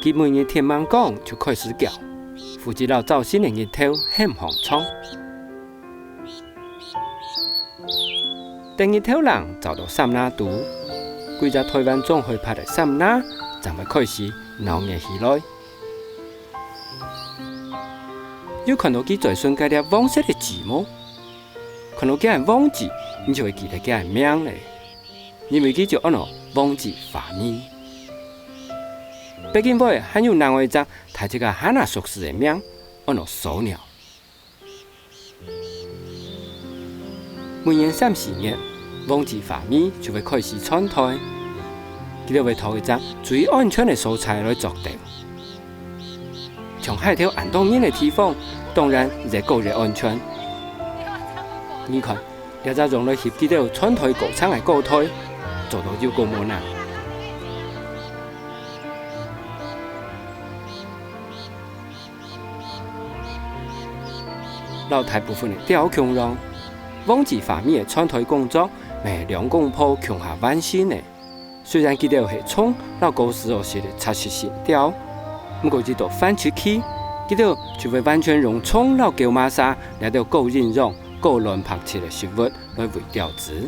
佢每日天晚光就开始叫，负责到早先的日头很红冲。等日头人走到三那度，几只台湾总会拍的三那，就会开始闹热起来。有看到佢最顺嗰啲黄色的字母，看到佢系王字，你就会记得佢系名嘞，因为佢就按照王字发咪。北京话还有另外一只，他这个很难熟悉的名，按照手鸟。每年3、4月，王字发咪就会开始穿台，佢哋会投一只最安全的素材来作定。从海头安东面的地方，当然热够热安全。你看，一只用来翕记到穿台高厂的高台，做到就够无难。老大部分的雕强人，王字发咪的穿台工作，系两公婆强下完成的。虽然记到是从老古时候时的插实线雕。不过，这道翻出去，佢到就会完全用葱老旧马砂来到高韧绒、高乱拍切的食物来为调子，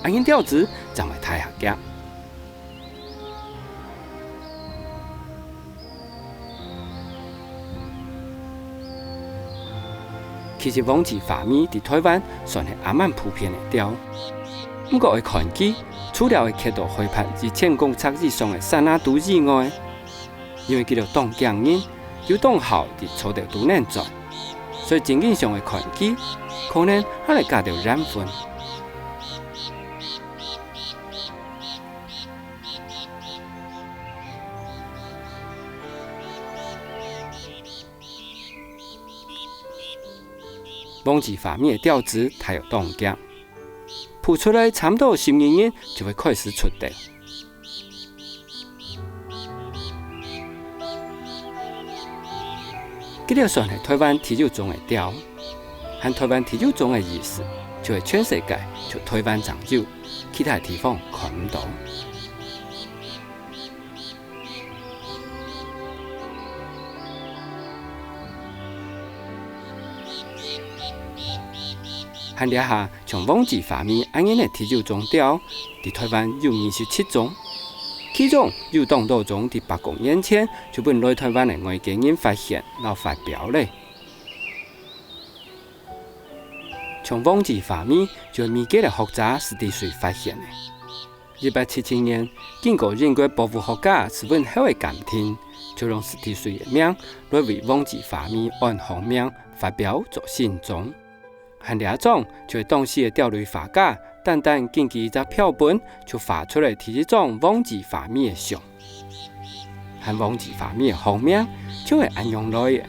安因调子就会太合格。其实，王字发咪在台湾算是还蛮普遍的调。不过，会看见除了会刻到挥拍2000公尺以上的山那图以外，因为佢哋当匠人有当好伫草地都能做，所以经验上的看见可能还会加到染粉。王字发咪的调子，它有当匠，铺出来差不多10年就会开始出地。这条算是台湾提酒中的调，和台湾提酒中的意思，就系全世界就台湾长酒，其他地方看唔到。和底下从王字发咪安样的提酒中调，在台湾有27种。其中有当多种伫8公元前就被来台湾的外国人发现，然后发表嘞。从王字发咪就米家的学者史蒂水发现的。1877年，经过英国博物学家日本后的鉴定，就用史蒂水的名来为王字发咪按行名发表做信中。和另一种就是当时的钓鱼画家。单根据一只标本，就画出来第一种王字发咪的像，和王字发咪的方面就会按用来的。